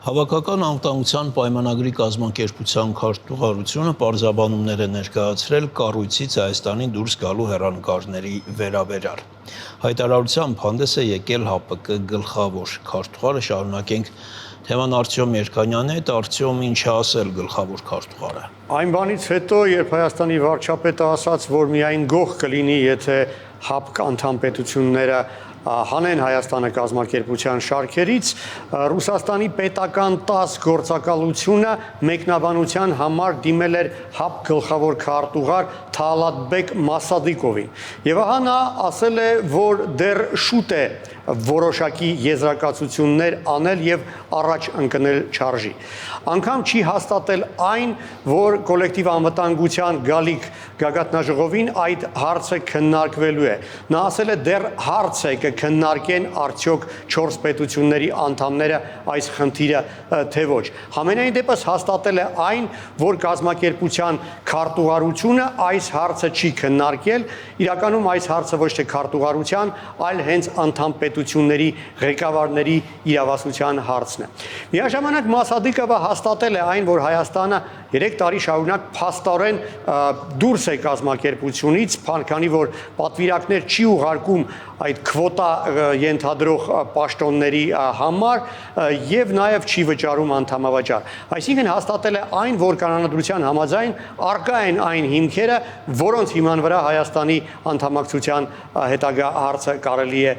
Հավաքական անվտանգության պայմանագրի կազմակերպության քարտուղարությունը պարզաբանումներ է ներկայացրել կառույցից Հայաստանի դուրս գալու հեռանկարների վերաբերյալ։ Հայտարարությամբ հանդես է եկել ՀԱՊԿ գլխավոր քարտուղարը, շարունակենք թեման Արտյոմ Երկանյանի հետ։ Արտյոմ, ինչ է ասել գլխավոր քարտուղարը։ Այն բանից հետո, երբ Հայաստանի վարչապետը ասաց, որ միայն գող կլինի, եթե ՀԱՊԿ անդամ պետությունները հանեն Հայաստանը կազմակերպության շարքերից, Ռուսաստանի պետական 10 գործակալությունը մեկնաբանության համար դիմել էր ՀԱՊԿ գլխավոր քարտուղար Թալատբեկ Մասադիկովին։ Եվ ահա նա ասել է, որ դեռ շուտ է որոշակի եզրակացություններ անել եւ առաջ ընկնել չարժի։ Անգամ չի հաստատել այն, որ կոլեկտիվ անվտանգության գալիք գագաթնաժողովին այդ հարցը քննարկվելու է։ Նա ասել է, դեռ հարց է կքննարկեն արդյոք 4 պետությունների անդամները այս խնդիրը թե ոչ։ Համենայն դեպս հաստատել է այն, որ կազմակերպության քարտուղարությունը այս հարցը չի քննարկել, իրականում այս հարցը ոչ թե քարտուղարության, այլ հենց անդամ պետությունների ղեկավարների իրավասության հարցն է։ Միաժամանակ Մասադիկովը հաստատել է այն, որ Հայաստանը 3 տարի շարունակ փաստորեն դուրս է կազմակերպությունից, քանի որ պատվիրակներ չի ուղարկում այդ քվոտա ենթադրող պաշտոնների համար եւ նաեւ չի վճարում անդամավճար։ Այսինքն հաստատել է այն, որ կանոնադրության համաձայն արկա են այն հիմքերը, որոնց հիման վրա Հայաստանի անդամակցության հետագա հարցը կարելի է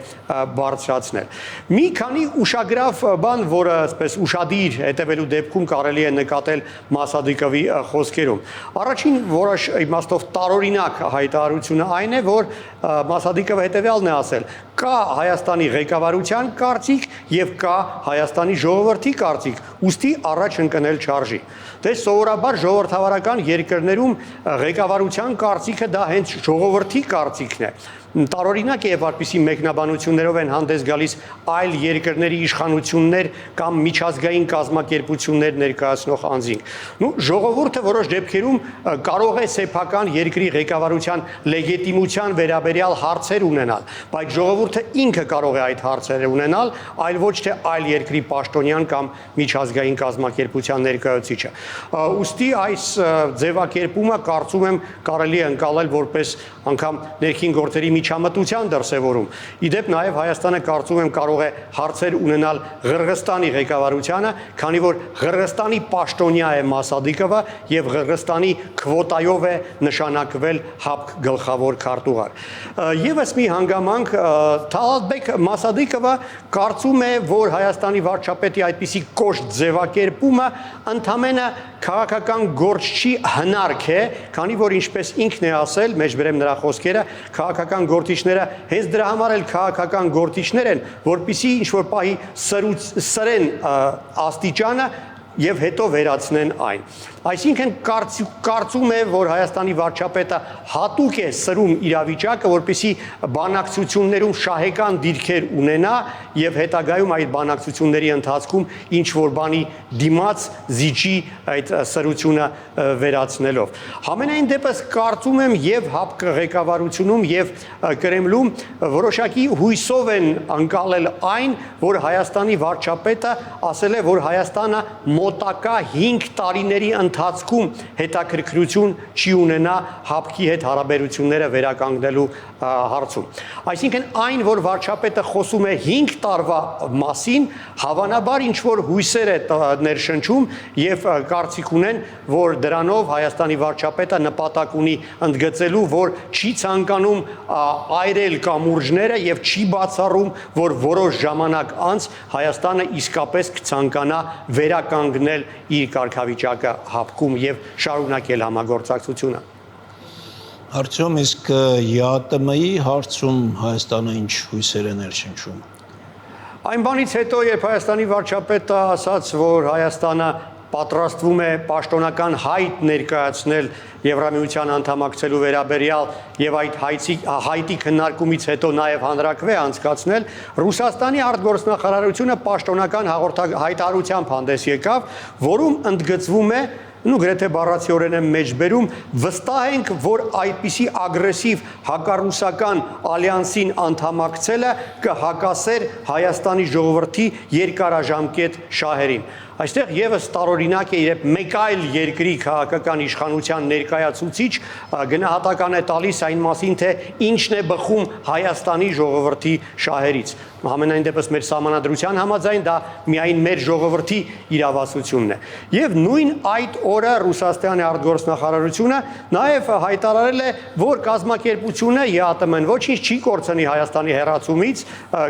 բարձրացնել։ Մի քանի ուշագրավ բան, որը այսպես ուշադիր հետևելու դեպքում կարելի է նկատել Մասադիկովի խոսքերում։ Առաջին որոշ իմաստով տարօրինակ հայտարարությունը այն է, որ Մասադիկովը հետևյալն է ասել. կա Հայաստանի ղեկավարության կարծիք եւ կա Հայաստանի ժողովրդի կարծիք, ուստի առաջ ընկնել չարժի։ Դե սովորաբար ժողովրդավարական երկրներում ղեկավարության կարծիքը դա հենց ժողովրդի կարծիքն է։ Տարօրինակ է, եւ որպեսզի մեկնաբանություններով են հանդես գալիս այլ երկրների իշխանություններ կամ միջազգային կազմակերպություններ ներկայացնող անձինք։ Ժողովուրդը որոշ դեպքերում կարող է սեփական երկրի ղեկավարության լեգիտիմության վերաբերյալ հարցեր ունենալ, բայց ժողովուրդը ինքը կարող է այդ հարցերը ունենալ, այլ ոչ թե այլ երկրի պաշտոնյան կամ միջազգային կազմակերպության ներկայացուցիչը։ Ուստի այս ձևակերպումը կարծում եմ կարելի է ընկալել որպես անգամ ներքին գործերի միջամտության դրսևորում։ Իդեպ նաև Հայաստանը կարծում եմ կարող է հարցեր ունենալ Ղրղստանի ղեկավարությանը, քանի որ Ղրղստանի պաշտոնյա է Մասադիկովը եւ Ղրղստանի քվոտայով է նշանակվել ՀԱՊԿ գլխավոր քարտուղար։ Եվս մի հանգամանք Թալատբեկ Մասադիկովը կարծում է, որ Հայաստանի վարչապետի այդպիսի կոշտ ձևակերպումը ընդամենը քաղաքական գործչի հնարք է, քանի որ ինչպես ինքն է ասել, մեջբերեմ նրա խոսքերը, քաղաքական գործիչները հենց դրա համար էլ քաղաքական գործիչներ են, որպեսզի ինչ-որ պահի սրեն աստիճանը եւ հետո վերացնեն այն։ Այսինքն կարծում է, որ Հայաստանի վարչապետը հատուկ է սրում իրավիճակը, որպեսզի բանակցություններում շահեկան դիրքեր ունենա եւ հետագայում այդ բանակցությունների ընթացքում ինչ որ բանի դիմաց զիջի այդ սրությունը վերացնելով։ Համենայն դեպս կարծում եմ եւ ՀԱՊԿ ղեկավարությունում եւ Կրեմլում որոշակի հույսով են անցալել այն, որ Հայաստանի վարչապետը ասել է, որ Հայաստանը մոտակա 5 տարիների ընթացքում հետաքրքրություն չի ունենա ՀԱՊԿ-ի հետ հարաբերությունները վերականգնելու հարցում։ Այսինքն այն, որ վարչապետը խոսում է 5 տարվա մասին, հավանաբար ինչ որ հույսեր է ներշնչում եւ կարծիք ունեն, որ դրանով Հայաստանի վարչապետը նպատակ ունի ընդգծելու, որ չի ցանկանում այրել կամուրջները եւ չի բացառում, որ որոշ ժամանակ անց Հայաստանը իսկապես կցանկանա վերականգնել իր կարգավիճակը ՀԱՊԿ-ում եւ շարունակել համագործակցությունը։ Արտյոմ, իսկ ԵԱՏՄ-ի հարցում Հայաստանը ինչ հույսեր է ներշնչում։ Այն բանից հետո, երբ Հայաստանի վարչապետը ասաց, որ Հայաստանը պատրաստվում է պաշտոնական հայտ ներկայացնել Եվրամիության անդամակցելու վերաբերյալ եւ այդ հայտի քննարկումից հետո նաեւ հանրակրվե անցկացնել, Ռուսաստանի արտգործնախարարությունը պաշտոնական հայտարարությամբ հանդես եկավ, որում ընդգծվում է, գրեթե բառացիորեն եմ մեջբերում, վստահ ենք, որ այդպիսի ագրեսիվ հակառուսական ալյանսին անդամակցելը կհակասեր Հայաստանի ժողովրդի երկարաժամկետ շահերին։ Այստեղ եւս տարօրինակ է, երբ մեկ այլ երկրի քաղաքական իշխանության ներկայացուցիչ գնահատական է տալիս այն մասին, թե ինչն է բխում Հայաստանի ժողովրդի շահերից։ Համենայն դեպս մեր սահմանադրության համաձայն դա միայն մեր ժողովրդի իրավասությունն է։ Եվ նույն այդ օրը Ռուսաստանի արտգործնախարարությունը նաև հայտարարել է, որ կազմակերպությունը ԵԱՏՄ-ն ոչինչ չի կորցնի Հայաստանի հեռացումից,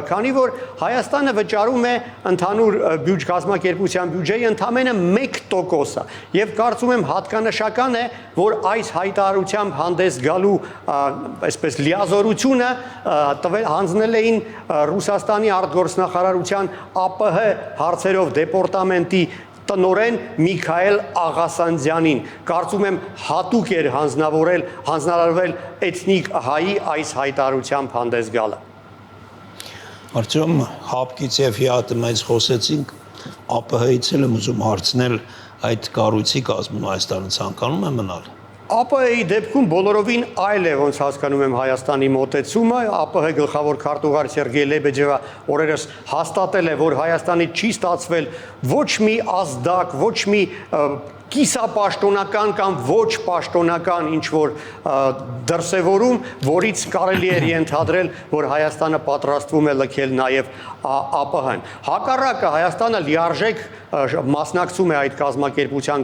քանի որ Հայաստանը վճարում է ընդհանուր կազմակերպության բյուջեի ընդամենը 1%-ը, եւ կարծում եմ հատկանշական է, որ այս հայտարարությամբ հանդես գալու այսպես լիազորությունը հանձնել էին Ռուսաստանի արտգործնախարարության ԱՊՀ հարցերով դեպարտամենտի տնօրեն Միքայել Աղասանդյանին։ Կարծում եմ հատուկ էր հանձնարարվել էթնիկ հայի այս հայտարարությամբ հանդես գալը։ Արդյոք ՀԱՊԿ-ից եւ ՀԱՏՄ-ից խոսեցինք, ԱՊՀ-ից էլ եմ ուզում հարցնել, այդ կառույցի կազմում Հայաստանը ցանկանում է մնալ։ ԱՊՀ-ի դեպքում բոլորովին այլ է, ոնց հասկանում եմ Հայաստանի մոտեցումը, ԱՊՀ գլխավոր քարտուղար Սերգեյ Լեբեջևը օրերս հաստատել է, որ Հայաստանի չի ստացվել ոչ մի ազդակ, ոչ մի կիսապաշտոնական կամ ոչ պաշտոնական ինչ-որ դրսևորում, որից կարելի էր ենթադրել, որ Հայաստանը պատրաստվում է լքել նաև ԱՊՀ-ն։ Հակառակը Հայաստանը լիարժեք մասնակցում է այդ կազմակերպության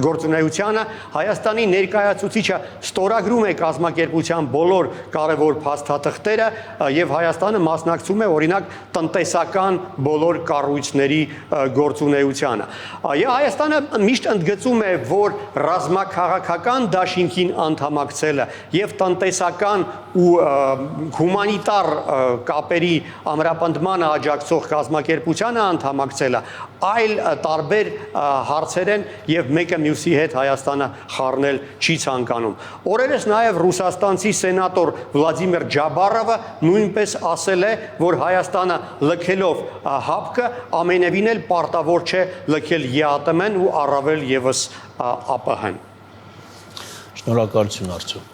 գործունեությանը, Հայաստանի ներկայացուցիչը ստորագրում է կազմակերպության բոլոր կարևոր փաստաթղթերը եւ Հայաստանը մասնակցում է օրինակ տնտեսական բոլոր կառույցների գործունեությանը։ Հայաստանը միշտ ընդգծում է, որ ռազմաքաղաքական դաշինքին անդամակցելը եւ տնտեսական ու հումանիտար կապերի ամրապնդմանը աջակցող կազմակերպությանը անդամակցելը այլ տարբեր հարցեր են եւ մեկը մյուսի հետ Հայաստանը խառնել չի ցանկանում։ Օրերս նաեւ ռուսաստանցի սենատոր Վլադիմիր Ջաբարովը նույնպես ասել է, որ Հայաստանը լքելով ՀԱՊԿ-ը ամենևին էլ պարտավոր չէ լքել ԵԱՏՄ-ն ու առավել եւս ԱՊՀ-ն։ Շնորհակալություն Արծու։